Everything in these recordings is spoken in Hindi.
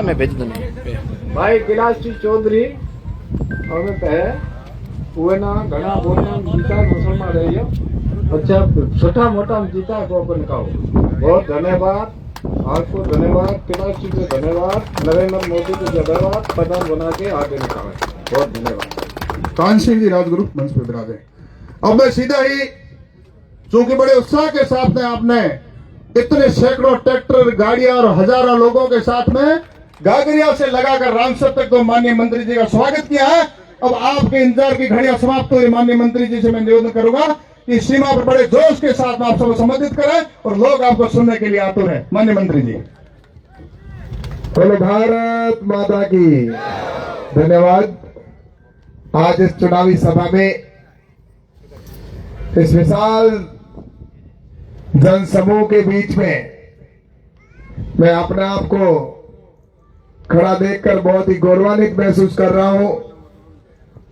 मैं भेज दूँ भाई कैलाश चौधरी અમે કહે ઉએના ઘણા બોલના જીતા મુસલमान रहियो अच्छा छोटा मोटा जीता को अपन कहो बहुत धन्यवाद आपको धन्यवाद कैलाश जी को धन्यवाद नरेंद्र मोदी को धन्यवाद प्रधान बना के आगे निकाले बहुत धन्यवाद। कान सिंह जी राजगुरु मंच पर विराजे। अब मैं सीधा ही चूंकि बड़े उत्साह के साथ में आपने इतने सैकड़ों ट्रैक्टर गाड़ियां और हजारों लोगों के साथ में गागरिया से लगाकर रामसर तक तो माननीय मंत्री जी का स्वागत किया है। अब आपके इंतजार की घड़ियां समाप्त हुई। माननीय मंत्री जी से मैं निवेदन करूंगा कि सीमा पर बड़े जोश के साथ में आप सबको संबोधित करें और लोग आपको सुनने के लिए आतुर है। माननीय मंत्री जी। बोलो भारत माता की धन्यवाद। आज इस चुनावी सभा में इस विशाल जनसमूह के बीच में मैं अपने आप को खड़ा देखकर बहुत ही गौरवान्वित महसूस कर रहा हूं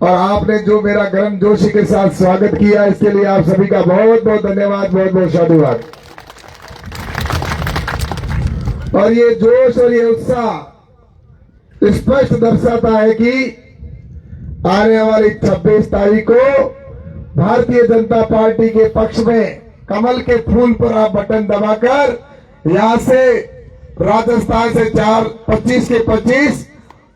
और आपने जो मेरा गर्मजोशी के साथ स्वागत किया इसके लिए आप सभी का बहुत बहुत धन्यवाद, बहुत बहुत साधुवाद। और ये जोश और ये उत्साह स्पष्ट दर्शाता है कि आने वाली 26 तारीख को भारतीय जनता पार्टी के पक्ष में कमल के फूल पर आप बटन दबाकर यहां से राजस्थान से 25 के 25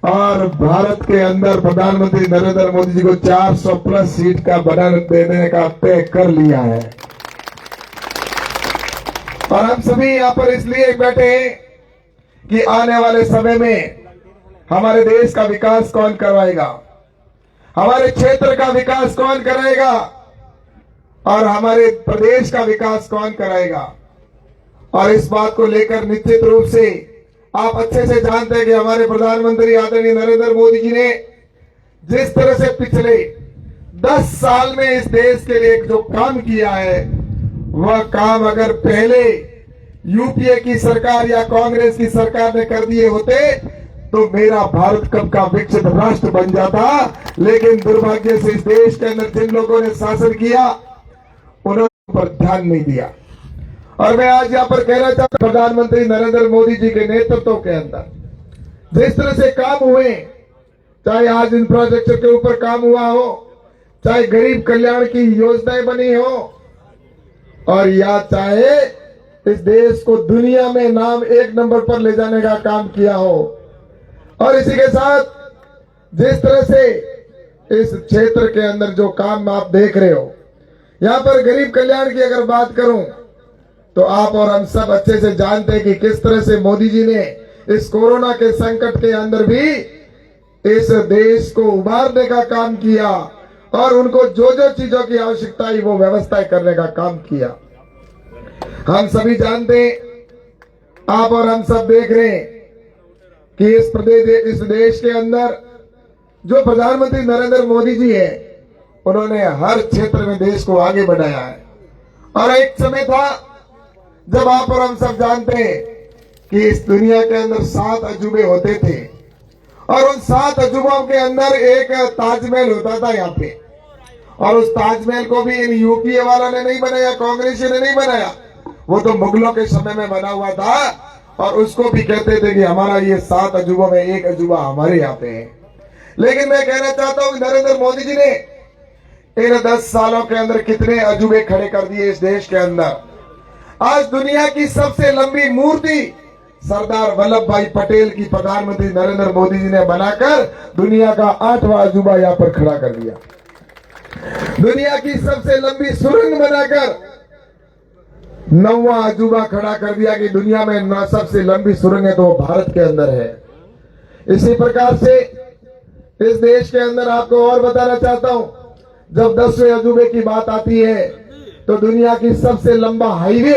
और भारत के अंदर प्रधानमंत्री नरेंद्र मोदी जी को 400 प्लस सीट का बटन देने का तय कर लिया है। और हम सभी यहां पर इसलिए बैठे हैं कि आने वाले समय में हमारे देश का विकास कौन करवाएगा, हमारे क्षेत्र का विकास कौन कराएगा और हमारे प्रदेश का विकास कौन कराएगा। और इस बात को लेकर निश्चित रूप से आप अच्छे से जानते हैं कि हमारे प्रधानमंत्री आदरणीय नरेंद्र मोदी जी ने जिस तरह से पिछले 10 साल में इस देश के लिए जो काम किया है वह काम अगर पहले यूपीए की सरकार या कांग्रेस की सरकार ने कर दिए होते तो मेरा भारत कब का विकसित राष्ट्र बन जाता। लेकिन दुर्भाग्य से इस देश के अंदर जिन लोगों ने शासन किया उन्होंने पर ध्यान नहीं दिया। और मैं आज यहाँ पर कहना चाहता हूं प्रधानमंत्री नरेंद्र मोदी जी के नेतृत्व के अंदर जिस तरह से काम हुए, चाहे आज इंफ्रास्ट्रक्चर के ऊपर काम हुआ हो, चाहे गरीब कल्याण की योजनाएं बनी हो और या चाहे इस देश को दुनिया में नाम 1 नंबर पर ले जाने का काम किया हो। और इसी के साथ जिस तरह से इस क्षेत्र के अंदर जो काम आप देख रहे हो, यहाँ पर गरीब कल्याण की अगर बात करूं तो आप और हम सब अच्छे से जानते हैं कि किस तरह से मोदी जी ने इस कोरोना के संकट के अंदर भी इस देश को उबारने का काम किया और उनको जो जो चीजों की आवश्यकता है वो व्यवस्था करने का काम किया। हम सभी जानते हैं, आप और हम सब देख रहे हैं कि इस देश के अंदर जो प्रधानमंत्री नरेंद्र मोदी जी है उन्होंने हर क्षेत्र में देश को आगे बढ़ाया है। और एक समय था जब आप और हम सब जानते हैं कि इस दुनिया के अंदर 7 अजूबे होते थे और उन 7 अजूबों के अंदर एक ताजमहल होता था यहाँ पे। और उस ताजमहल को भी इन यूपीए वाला ने नहीं बनाया, कांग्रेस ने नहीं बनाया, वो तो मुगलों के समय में बना हुआ था और उसको भी कहते थे कि हमारा ये 7 अजूबों में एक अजूबा हमारे यहाँ पे है। लेकिन मैं कहना चाहता हूँ नरेंद्र मोदी जी ने इन 10 सालों के अंदर कितने अजूबे खड़े कर दिए इस देश के अंदर। आज दुनिया की सबसे लंबी मूर्ति सरदार वल्लभ भाई पटेल की प्रधानमंत्री नरेंद्र मोदी जी ने बनाकर दुनिया का 8वां अजूबा यहाँ पर खड़ा कर दिया। दुनिया की सबसे लंबी सुरंग बनाकर 9वां अजूबा खड़ा कर दिया कि दुनिया में सबसे लंबी सुरंग है तो वो भारत के अंदर है। इसी प्रकार से इस देश के अंदर आपको और बताना चाहता हूं, जब 10वें अजूबे की बात आती है तो दुनिया की सबसे लंबा हाईवे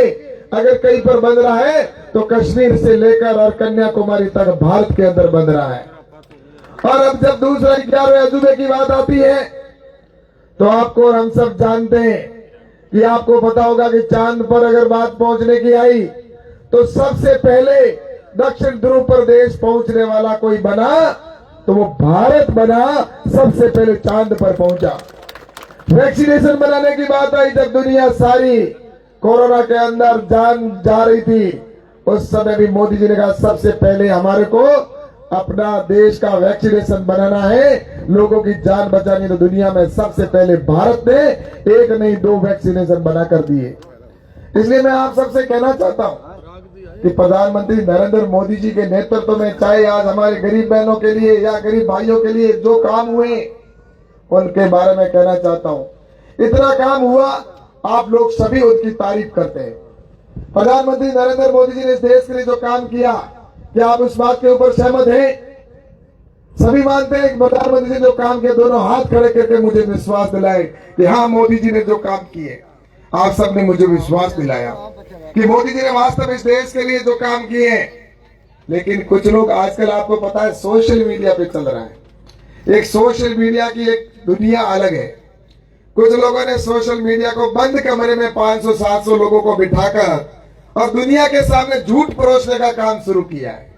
अगर कहीं पर बन रहा है तो कश्मीर से लेकर और कन्याकुमारी तक भारत के अंदर बन रहा है। और अब जब दूसरा 11वें अजूबे की बात आती है तो आपको और हम सब जानते हैं कि आपको पता होगा कि चांद पर अगर बात पहुंचने की आई तो सबसे पहले दक्षिण ध्रुव पर देश पहुंचने वाला कोई बना तो वो भारत बना, सबसे पहले चांद पर पहुंचा। वैक्सीनेशन बनाने की बात आई, जब दुनिया सारी कोरोना के अंदर जान जा रही थी उस समय भी मोदी जी ने कहा सबसे पहले हमारे को अपना देश का वैक्सीनेशन बनाना है, लोगों की जान बचानी, तो दुनिया में सबसे पहले भारत ने 1 नहीं 2 वैक्सीनेशन बना कर दिए। इसलिए मैं आप सबसे कहना चाहता हूं कि प्रधानमंत्री नरेंद्र मोदी जी के नेतृत्व में चाहे आज हमारे गरीब बहनों के लिए या गरीब भाइयों के लिए जो काम हुए उनके बारे में कहना चाहता हूं। इतना काम हुआ, आप लोग सभी उनकी तारीफ करते हैं। प्रधानमंत्री नरेंद्र मोदी जी ने इस देश के लिए जो काम किया, क्या आप उस बात के ऊपर सहमत हैं? सभी मानते हैं कि प्रधानमंत्री जी ने जो काम किया, दोनों हाथ खड़े करके मुझे विश्वास दिलाए कि हाँ, मोदी जी ने जो काम किए। आप सबने मुझे विश्वास दिलाया कि मोदी जी ने वास्तव में इस देश के लिए जो काम किए हैं। लेकिन कुछ लोग आजकल, आपको पता है, सोशल मीडिया पे चल रहा है। एक सोशल मीडिया की एक दुनिया अलग है। कुछ लोगों ने सोशल मीडिया को बंद कमरे में 500-700 लोगों को बिठाकर और दुनिया के सामने झूठ परोसने का काम शुरू किया है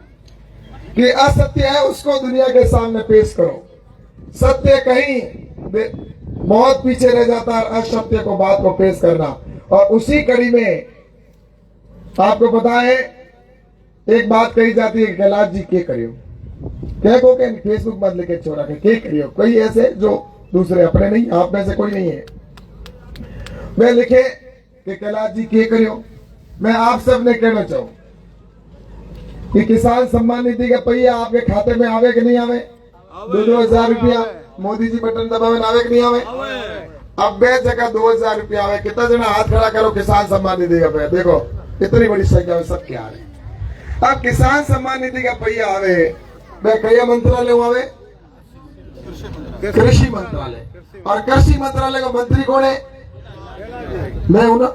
कि असत्य है उसको दुनिया के सामने पेश करो। सत्य कहीं बहुत पीछे रह जाता है, असत्य को बात को पेश करना। और उसी कड़ी में आपको पता है, एक बात कही जाती है, कैलाश जी के करियो, क्या को के फेसबुक मत लिखे छोड़ा के करियो। कोई ऐसे जो दूसरे अपने नहीं, आप में से कोई नहीं है, मैं लिखे कि कैलाश जी के करियो। मैं आप सब ने कहना चाहूं कि किसान सम्मान निधि का पहिया आपके खाते में आवे कि नहीं आवे? 2,000 रुपया मोदी जी बटन दबावे आवे कि नहीं आवे? अब बे जगह 2,000 रुपया आवे। कितना जना हाथ खड़ा करो किसान सम्मान निधि का पहिया? देखो इतनी बड़ी संख्या में सब क्या आ रहे। अब किसान सम्मान निधि का पहिया आवे, मैं कई मंत्रालय आवे, कृषि मंत्रालय। और कृषि मंत्रालय का मंत्री कौन है? मैं हूं ना।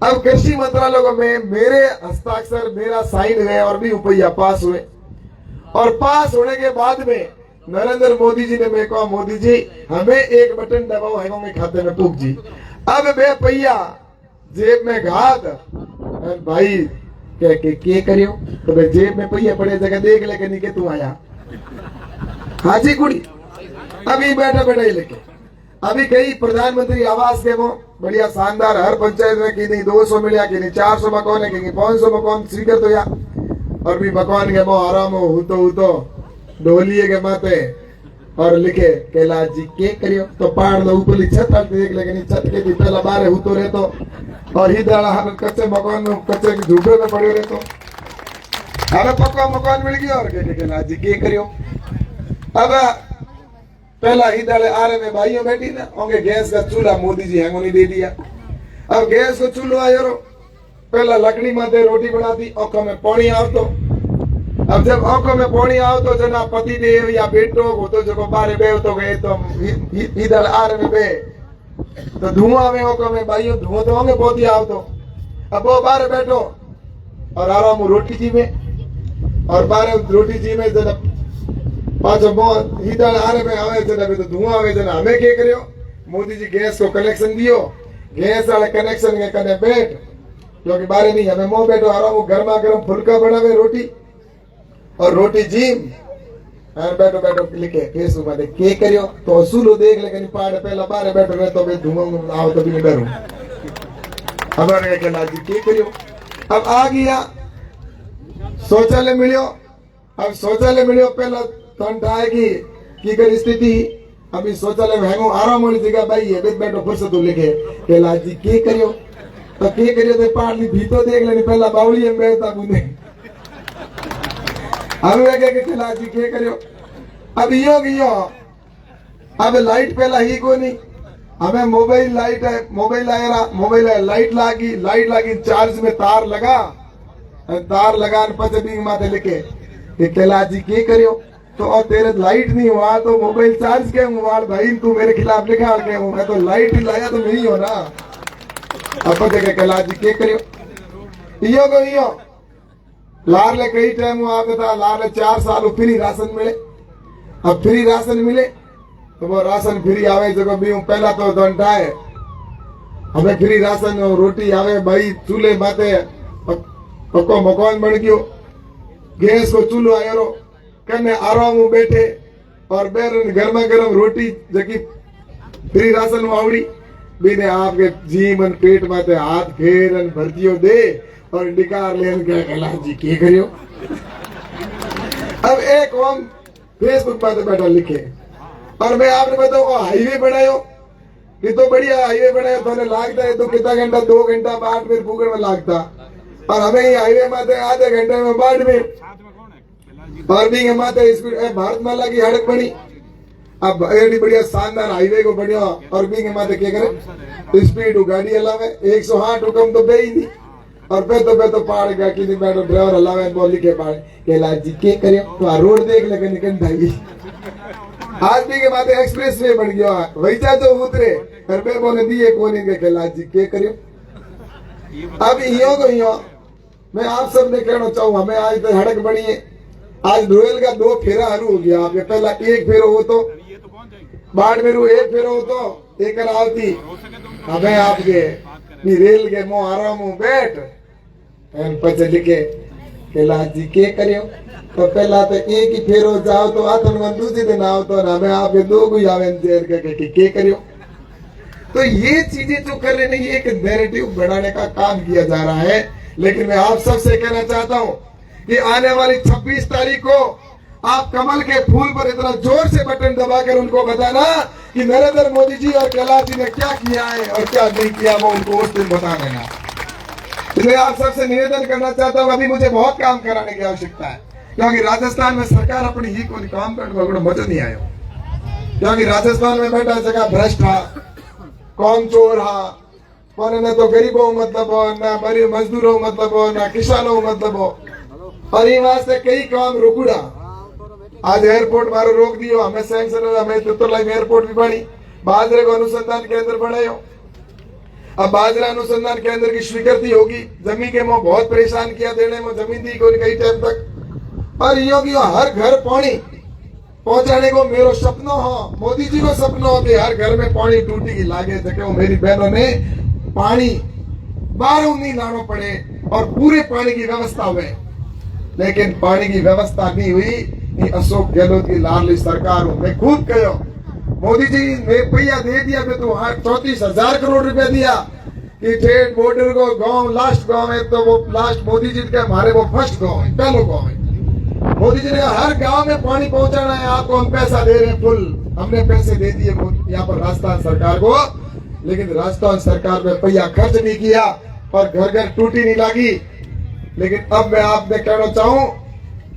अब कृषि मंत्रालय को में मेरे हस्ताक्षर, मेरा साइन है और भी रुपया पास हुए। और पास होने के बाद में नरेंद्र मोदी जी ने मेरे को, मोदी जी हमें एक बटन दबाओ है मेरे खाते में पूछ जी। अब मैं पहिया जेब में घात भाई के करियो, तो मैं जेब में पहिया पड़े जगह देख लेके नहीं के तू आया हाजी कुड़ी। अभी बैठा बैठा ही लेके अभी कई प्रधानमंत्री आवास के वो बढ़िया शानदार, हर पंचायत में की नहीं 200 मिलिया की नहीं 400 मकान है कि 500 मकान स्वीकार तो या। और भी मकान के वो आराम हो तो ढोलिए के माते और लिखे कैलाश जी के करियो, तो पहाड़ लो ऊपर छत देख लेकिन छत के भी पहला बारे हो तो रहतो और ही दाड़ा कच्चे मकान में, कच्चे झूठे में पड़े रहतो। हमें पक्का मकान मिल गया और कैलाश जी के करियो। अब पहला ही दाड़े आ रहे में भाइयों बैठी ना होंगे, गैस का चूल्हा मोदी जी हैंगो नहीं दे दिया। अब गैस को चूल्हा आयो, पहला लकड़ी माथे रोटी बनाती, औखों में पानी आवतो। अब जब आंखों में पानी आओ तो जना पति देव या बेटो हो तो जो बारे बे तो गए तो इधर आ रहे बे तो धुआं में आंखों में भाइयों धुआं तो होंगे बहुत ही आओ तो। अब वो बारे बैठो और आराम रोटी जी में और बारे रोटी जी में जना पांचो इधर आ रहे में आवे जना तो धुआं आवे जना हमें क्या करियो? मोदी जी गैस को कनेक्शन दियो, गैस वाले कनेक्शन के कने बैठ, क्योंकि बारे नहीं हमें मोह बैठो आराम गर्मा गर्म फुलका बनावे रोटी और रोटी जीम बैठो बैठो लिखे फेसबुक में के करियो तो असूलो देख लेकिन पहाड़ पहला बारे बैठो रहे तो धुआं आओ तो भी नहीं डरू। हमारे कैलाश जी के करियो। अब आ गया शौचालय मिलियो। अब शौचालय मिलियो पहला तो आएगी की कर स्थिति। अभी शौचालय में हैंगो आराम वाली जगह भाई है बैठो फुर्सत लिखे कैलाश जी के करियो, तो के करियो तो पहाड़ भी तो देख लेनी पहला बावली में बैठता बूंदे कैलाश जी के करियो। अब यो अब लाइट पहला ही को नहीं, हमें मोबाइल लाइट है, मोबाइल लाइट लागी चार्ज में तार लगा पचे भी माथे लिखे कि कैलाश जी के करियो, तो और तेरे लाइट नहीं हुआ तो मोबाइल चार्ज के हुआ भाई तू मेरे खिलाफ लिखा के हूँ, मैं तो लाइट ही लाया तो नहीं हो ना। अब देखे कैलाश जी के करियो। यो लारले कई टाइम हुआ था, लारले 4 साल फ्री राशन मिले। अब फ्री राशन मिले तो वो राशन फ्री आवे जगह भी पहला तो दंडा है हमें फ्री राशन और रोटी आवे भाई चूल्हे माथे पक्को मकान बन गयो, गैस को चूल्हो आयो कने आराम बैठे और बेरन गर्मा गर्म रोटी जकी फ्री राशन में आवड़ी बीने आपके जीवन पेट माथे हाथ फेरन भरतियो दे और निकाल लेन के कैलाश जी के करियो। अब कौन फेसबुक में तो बैठा लिखे। और मैं आपने बताओ हाईवे बनायो, ये तो बढ़िया हाईवे बनायो, तो लागता है तो कितना घंटा, 2 घंटा बाड़मेर पुगड़ में लागता, और हमें ये हाईवे माते आधे घंटे में बाड़मेर। और भी माते स्पीड भारतमाला की सड़क बनी, अब एडी बढ़िया शानदार हाईवे को बढ़िया, और भी माते क्या करे स्पीड गाड़ी हलावे 108 हुक्म तो बे ही नहीं, और पे तो पहाड़ का कि बैठो ड्राइवर हलावे बोल लिखे पहाड़ कैलाश जी के करे तो रोड देख लेके निकल जाएगी। आज भी के माते एक्सप्रेस वे बन गया, वैसा तो उतरे घर पे बोले दिए कौन इनके कैलाश जी के करे। अब यो को यो मैं आप सब ने कहना चाहूँ, हमें आज तो सड़क बनी है, आज डोयल का 2 फेरा हरू हो गया। आपके पहला 1 फेरो हो तो बाड़मेर 1 फेरो हो तो एक आवती, हमें आपके रेल के मुंह आराम बैठ पचे लिखे कैलाश जी के करियो, तो पहला तो 1 ही फेरो जाओ तो आतन दूसरे दिन आओ तो हमें आपके 2 को आवे के करियो। तो ये चीजें जो कर रहे हैं, ये एक नैरेटिव बढ़ाने का काम किया जा रहा है। लेकिन मैं आप सबसे कहना चाहता हूं कि आने वाली 26 तारीख को आप कमल के फूल पर इतना जोर से बटन दबाकर उनको बताना कि नरेंद्र मोदी जी और कैलाश जी ने क्या किया है और क्या नहीं किया, वो उनको उस दिन बता देना। इसलिए आप सबसे निवेदन करना चाहता हूँ, अभी मुझे बहुत काम कराने की आवश्यकता है, क्योंकि राजस्थान में सरकार अपनी ही कोई काम करने मजा नहीं आयो, क्योंकि राजस्थान में बैठा जगह भ्रष्ट हा, कौन चोर हा, कौन न तो गरीबों मतलब हो, न मरी मजदूरों मतलब हो, न किसानों मतलब हो, और ये वास्ते कई काम रोकुड़ा। आज एयरपोर्ट मारो रोक दियो, हमें सैंक्शन, हमें तुतरलाई में एयरपोर्ट भी बनी, बाजरे को अनुसंधान केंद्र बनायो, अब बाजरा अनुसंधान केंद्र की स्वीकृति होगी। जमीन के मुंह बहुत परेशान किया देने में, जमीन दी कोई कई टाइम तक, और यो हर घर पानी पहुंचाने को मेरो सपना हो, मोदी जी को सपना हो कि हर घर में पानी टूटी की लागे जगह मेरी बहनों ने पानी बाहरों नहीं लाना पड़े और पूरे पानी की व्यवस्था हुए। लेकिन पानी की व्यवस्था नहीं हुई, अशोक गहलोत की लाडली सरकार हो। मैं खुद कहो मोदी जी ने पैया दे दिया, मैं तो 34,000 करोड़ रुपया दिया कि ठेठ बॉर्डर को गांव लास्ट गांव है, तो वो लास्ट मोदी जी के हमारे वो फर्स्ट गांव है, पहला गांव है। मोदी जी ने हर गांव में पानी पहुंचाना है, आपको हम पैसा दे रहे हैं फुल, हमने पैसे दे दिए यहाँ पर राजस्थान सरकार को, लेकिन राजस्थान सरकार में पैसा खर्च नहीं किया और घर घर टूटी नहीं लगी। लेकिन अब मैं आपने कहना चाहूं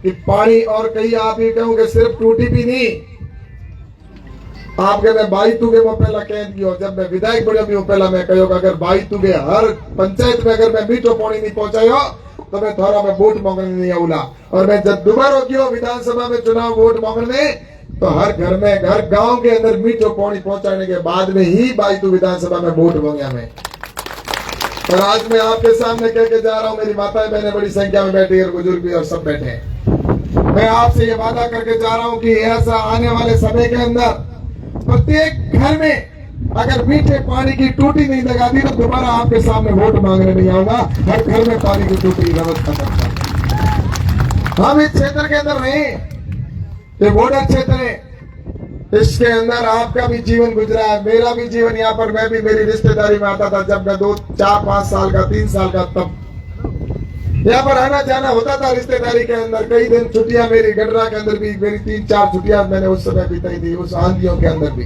कि पानी और कहीं आप ये कहूंगे सिर्फ टूटी भी नहीं, आपके मैं बाई तुगे वो पहला कह दियो, जब मैं विधायक बने भी पहला मैं कहो अगर बाई तुगे हर पंचायत में अगर मैं मीठो पानी नहीं पहुंचायो तो मैं थोड़ा मैं वोट मांगने नहीं आऊला। और मैं जब दोबारा गयो विधानसभा में चुनाव वोट मांगने, तो हर घर में हर गांव के अंदर मीठो पानी पहुंचाने के बाद में ही बाई तू विधानसभा में वोट मांगा मैं। और आज मैं आपके सामने कह के जा रहा हूं, मेरी माताएं बहनें बड़ी संख्या में बैठी है, बुजुर्ग भी और सब बैठे हैं। मैं आपसे ये वादा करके जा रहा हूं कि ऐसा आने वाले समय के अंदर प्रत्येक घर में अगर मीठे पानी की टूटी नहीं लगा दी तो दोबारा आपके सामने वोट मांगने नहीं आऊंगा। हर घर में पानी की टूटी की व्यवस्था करता। हम इस क्षेत्र के अंदर नहीं, ये बॉर्डर क्षेत्र है, इसके अंदर आपका भी जीवन गुजरा है, मेरा भी जीवन यहाँ पर, मैं भी मेरी रिश्तेदारी में आता था जब मैं 2, 4, 5 साल का 3 साल का, तब यहाँ पर आना जाना होता था रिश्तेदारी के अंदर। कई दिन छुट्टियां मेरी गडरा के अंदर भी मेरी 3-4 छुट्टियां मैंने उस समय बिताई थी, उस आंधियों के अंदर भी।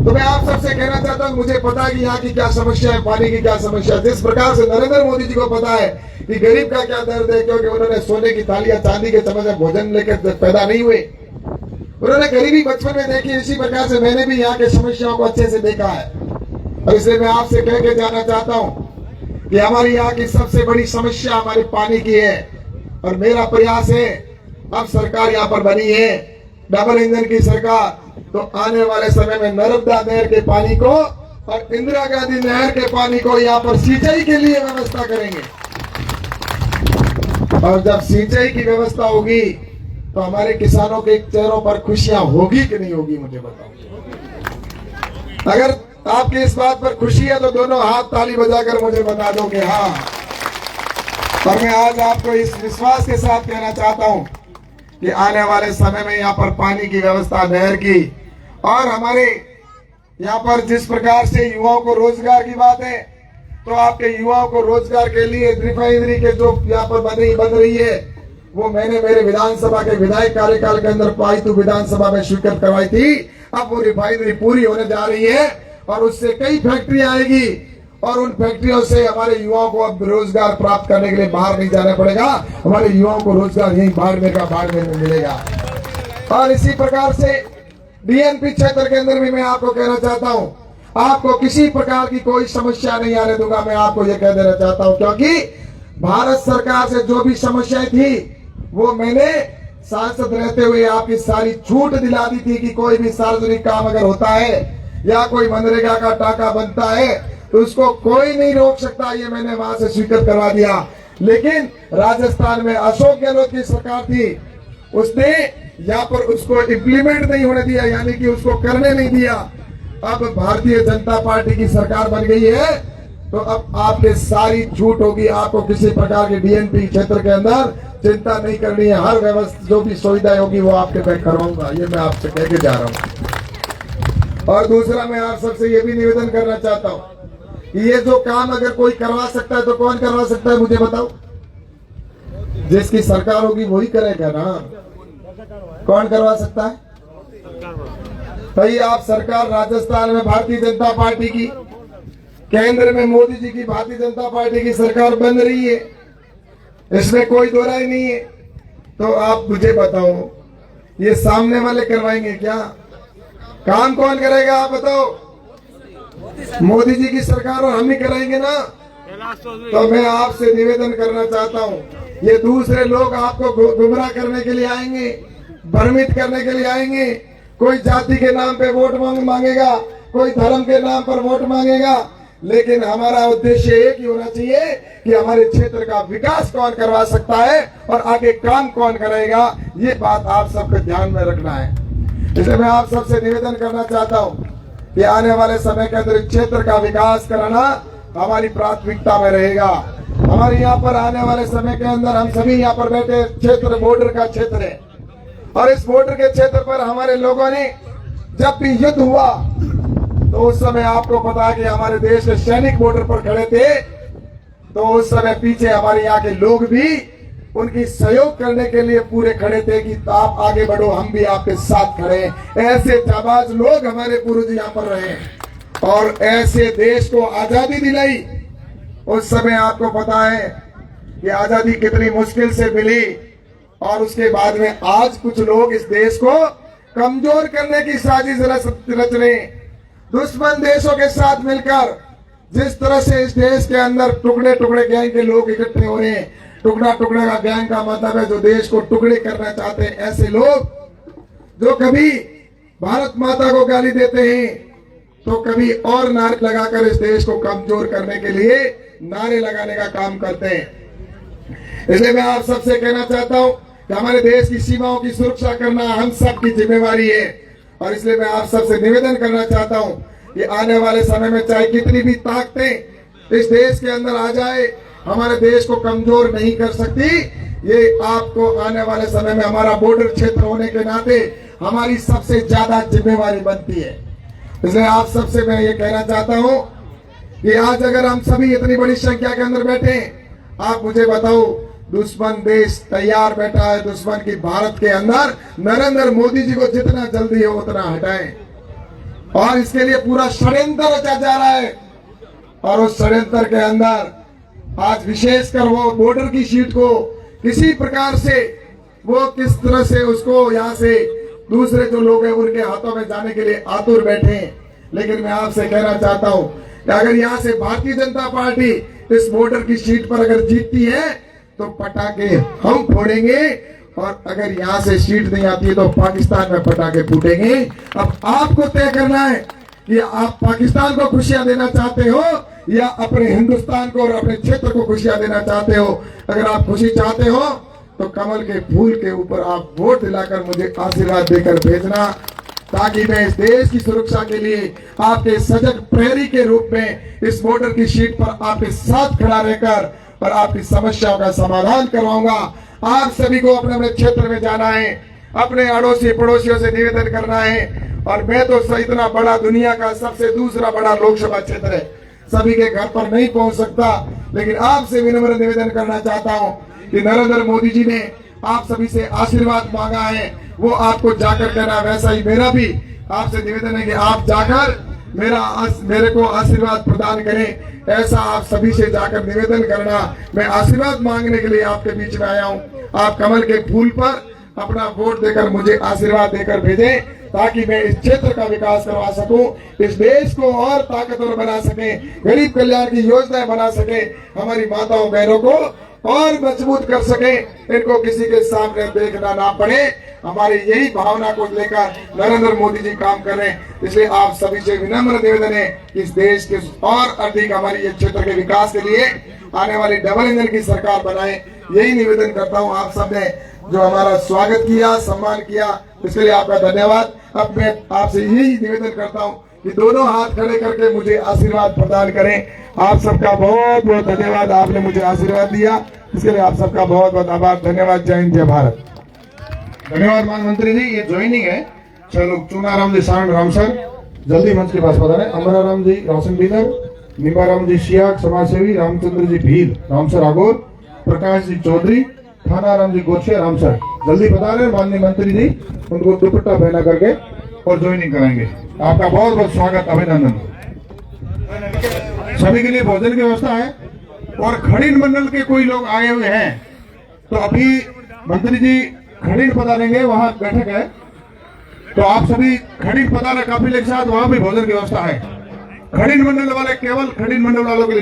तो मैं आप सबसे कहना चाहता हूँ, मुझे पता है कि यहाँ की क्या समस्या है, पानी की क्या समस्या है। जिस प्रकार से नरेंद्र मोदी जी को पता है कि गरीब का क्या दर्द है, क्योंकि उन्होंने सोने की थाली या चांदी के चम्मच में भोजन लेकर पैदा नहीं हुए, उन्होंने गरीबी बचपन में देखी। इसी प्रकार से मैंने भी यहाँ के समस्याओं को अच्छे से देखा है, और इसलिए मैं आपसे कह के जाना चाहता हूँ कि हमारी यहाँ की सबसे बड़ी समस्या हमारे पानी की है। और मेरा प्रयास है, अब सरकार यहाँ पर बनी है डबल इंजन की सरकार, तो आने वाले समय में नर्मदा नहर के पानी को और इंदिरा गांधी नहर के पानी को यहाँ पर सिंचाई के लिए व्यवस्था करेंगे। और जब सिंचाई की व्यवस्था होगी तो हमारे किसानों के चेहरों पर खुशियां होगी कि नहीं होगी, मुझे बताओ। अगर आपकी इस बात पर खुशी है तो दोनों हाथ ताली बजाकर मुझे बता दो कि हाँ। और मैं आज आपको इस विश्वास के साथ कहना चाहता हूं कि आने वाले समय में यहाँ पर पानी की व्यवस्था, नहर की, और हमारे यहाँ पर जिस प्रकार से युवाओं को रोजगार की बात है, तो आपके युवाओं को रोजगार के लिए रिफाइनरी के जो यहाँ पर बन रही है, वो मैंने मेरे विधानसभा के विधायक कार्यकाल के अंदर पाईतू विधानसभा में स्वीकृत करवाई थी। अब वो रिफाइनरी पूरी होने जा रही है और उससे कई फैक्ट्री आएगी और उन फैक्ट्रियों से हमारे युवाओं को अब रोजगार प्राप्त करने के लिए बाहर नहीं जाना पड़ेगा। हमारे युवाओं को रोजगार यही बाड़मेर में मिलेगा। और इसी प्रकार से डीएनपी क्षेत्र के अंदर भी मैं आपको कहना चाहता हूं, आपको किसी प्रकार की कोई समस्या नहीं आने दूंगा। मैं आपको ये कह देना चाहता हूं, क्योंकि भारत सरकार से जो भी समस्याएं थी वो मैंने सांसद रहते हुए आपकी सारी छूट दिला दी थी कि कोई भी सार्वजनिक काम अगर होता है या कोई मनरेगा का टाका बनता है तो उसको कोई नहीं रोक सकता। ये मैंने वहां से स्वीकृत करवा दिया। लेकिन राजस्थान में अशोक गहलोत की सरकार थी, उसने यहाँ पर उसको इम्प्लीमेंट नहीं होने दिया, यानी कि उसको करने नहीं दिया। अब भारतीय जनता पार्टी की सरकार बन गई है तो अब आपके सारी छूट होगी। आपको किसी प्रकार के डीएनपी क्षेत्र के अंदर चिंता नहीं करनी है। हर व्यवस्था जो भी सुविधा होगी वो आपके मैं करवाऊंगा, ये मैं आपसे कह के जा रहा हूँ। और दूसरा मैं आप सबसे ये भी निवेदन करना चाहता हूँ कि ये जो काम अगर कोई करवा सकता है तो कौन करवा सकता है मुझे बताओ। जिसकी सरकार होगी वही करेगा ना, कौन करवा सकता है? भाई आप सरकार राजस्थान में भारतीय जनता पार्टी की, केंद्र में मोदी जी की भारतीय जनता पार्टी की सरकार बन रही है, इसमें कोई दो राय नहीं है। तो आप मुझे बताओ ये सामने वाले करवाएंगे क्या? काम कौन करेगा आप बताओ? मोदी जी की सरकार और हम ही कराएंगे ना। तो मैं आपसे निवेदन करना चाहता हूँ, ये दूसरे लोग आपको गुमराह करने के लिए आएंगे, भ्रमित करने के लिए आएंगे। कोई जाति के नाम पे वोट मांगेगा, कोई धर्म के नाम पर वोट मांगेगा, लेकिन हमारा उद्देश्य एक ही होना चाहिए कि हमारे क्षेत्र का विकास कौन करवा सकता है और आगे काम कौन करेगा। ये बात आप सबको ध्यान में रखना है। इसलिए मैं आप सबसे निवेदन करना चाहता हूँ कि आने वाले समय के अंदर क्षेत्र का विकास कराना हमारी प्राथमिकता में रहेगा। हमारे यहाँ पर आने वाले समय के अंदर हम सभी यहाँ पर बैठे क्षेत्र बॉर्डर का क्षेत्र है और इस बॉर्डर के क्षेत्र पर हमारे लोगों ने जब भी युद्ध हुआ तो उस समय आपको पता है कि हमारे देश के सैनिक बॉर्डर पर खड़े थे, तो उस समय पीछे हमारे यहाँ के लोग भी उनकी सहयोग करने के लिए पूरे खड़े थे कि आप आगे बढ़ो, हम भी आपके साथ खड़े हैं। ऐसे जाबाज लोग हमारे पूर्वज यहाँ पर रहे और ऐसे देश को आजादी दिलाई। उस समय आपको पता है कि आजादी कितनी मुश्किल से मिली और उसके बाद में आज कुछ लोग इस देश को कमजोर करने की साजिश रच रहे। दुश्मन देशों के साथ मिलकर जिस तरह से इस देश के अंदर टुकड़े टुकड़े गैंग के लोग इकट्ठे हो रहे हैं, टुकड़ा टुकड़े का गैंग का मतलब है जो देश को टुकड़े करना चाहते हैं। ऐसे लोग जो कभी भारत माता को गाली देते हैं तो कभी और नारे लगाकर इस देश को कमजोर करने के लिए नारे लगाने का काम करते हैं। इसलिए मैं आप सबसे कहना चाहता हूं कि हमारे देश की सीमाओं की सुरक्षा करना हम सबकी जिम्मेवारी है और इसलिए मैं आप सबसे निवेदन करना चाहता हूं कि आने वाले समय में चाहे कितनी भी ताकतें इस देश के अंदर आ जाए, हमारे देश को कमजोर नहीं कर सकती। ये आपको आने वाले समय में हमारा बॉर्डर क्षेत्र होने के नाते हमारी सबसे ज्यादा जिम्मेवारी बनती है। इसलिए आप सबसे मैं ये कहना चाहता हूं कि आज अगर हम सभी इतनी बड़ी संख्या के अंदर बैठे, आप मुझे बताओ दुश्मन देश तैयार बैठा है दुश्मन की भारत के अंदर नरेंद्र मोदी जी को जितना जल्दी हो उतना हटाएं और इसके लिए पूरा षड्यंत्र रचा जा रहा है। और उस षड्यंत्र के अंदर आज विशेषकर वो बॉर्डर की सीट को किसी प्रकार से वो किस तरह से उसको यहाँ से दूसरे जो लोग हैं उनके हाथों में जाने के लिए आतुर बैठे हैं। लेकिन मैं आपसे कहना चाहता हूं कि अगर यहाँ से भारतीय जनता पार्टी इस बॉर्डर की सीट पर अगर जीतती है तो पटाखे हम फोड़ेंगे और अगर यहाँ से सीट नहीं आती है तो पाकिस्तान में पटाखे फूटेंगे। अब आपको तय करना है कि आप पाकिस्तान को खुशियां देना चाहते हो या अपने हिंदुस्तान को और अपने क्षेत्र को खुशियां देना चाहते हो। अगर आप खुशी चाहते हो तो कमल के फूल के ऊपर आप वोट दिलाकर मुझे आशीर्वाद देकर भेजना, ताकि मैं इस देश की सुरक्षा के लिए आपके सजग प्रहरी के रूप में इस बॉर्डर की सीट पर आपके साथ खड़ा रहकर और आपकी समस्याओं का समाधान करवाऊंगा। आप सभी को अपने अपने क्षेत्र में जाना है, अपने अड़ोसी पड़ोसियों से निवेदन करना है। और मैं तो इतना बड़ा दुनिया का सबसे दूसरा बड़ा लोकसभा क्षेत्र है, सभी के घर पर नहीं पहुंच सकता, लेकिन आपसे विनम्र निवेदन करना चाहता हूं कि नरेंद्र मोदी जी ने आप सभी से आशीर्वाद मांगा है, वो आपको जाकर कहना। वैसा ही मेरा भी आपसे निवेदन है कि आप जाकर मेरे को आशीर्वाद प्रदान करें। ऐसा आप सभी से जाकर निवेदन करना। मैं आशीर्वाद मांगने के लिए आपके बीच में आया हूँ। आप कमल के फूल पर अपना वोट देकर मुझे आशीर्वाद देकर भेजें, ताकि मैं इस क्षेत्र का विकास करवा सकूं, इस देश को और ताकतवर बना सके, गरीब कल्याण की योजनाएं बना सके, हमारी माताओं बहनों को और मजबूत कर सके, इनको किसी के सामने देखना ना पड़े। हमारी यही भावना को लेकर नरेंद्र मोदी जी काम कर रहे हैं। इसलिए आप सभी से विनम्र निवेदन है कि इस देश के और अधिक हमारे ये क्षेत्र के विकास के लिए आने वाली डबल इंजन की सरकार बनाए। यही निवेदन करता हूँ। आप सबने जो हमारा स्वागत किया, सम्मान किया, इसके लिए आपका धन्यवाद। अब मैं आपसे यही निवेदन करता हूँ कि दोनों हाथ खड़े करके मुझे आशीर्वाद प्रदान करें। आप सबका बहुत बहुत धन्यवाद। आपने मुझे आशीर्वाद दिया, इसके लिए आप सबका बहुत बहुत आभार। धन्यवाद। जय हिंद, जय भारत। धन्यवाद मान मंत्री जी। ये ज्वाइनिंग है। चलो चूनाराम जी सारण रामसर जल्दी मंच के पास पधारे। अमराराम जी रोशन बीदर, निमाराम जी शियाक समाज सेवी, रामचंद्र जी भील रामसर आगोर, प्रकाश जी चौधरी, थानाराम जी गोछिया रामसर जल्दी पधारे। माननीय मंत्री जी उनको दुपट्टा पहना करके और ज्वाइनिंग कराएंगे। आपका बहुत बहुत स्वागत, अभिनंदन। सभी के लिए भोजन की व्यवस्था है और खड़ीन मंडल के कोई लोग आए हुए हैं तो अभी मंत्री जी खड़ीन पधारेंगे, वहां बैठक है, तो आप सभी खड़ीन पधारे काफिले के साथ, वहां भी भोजन की व्यवस्था है। खड़ीन मंडल वाले केवल खड़ीन मंडल वालों के लिए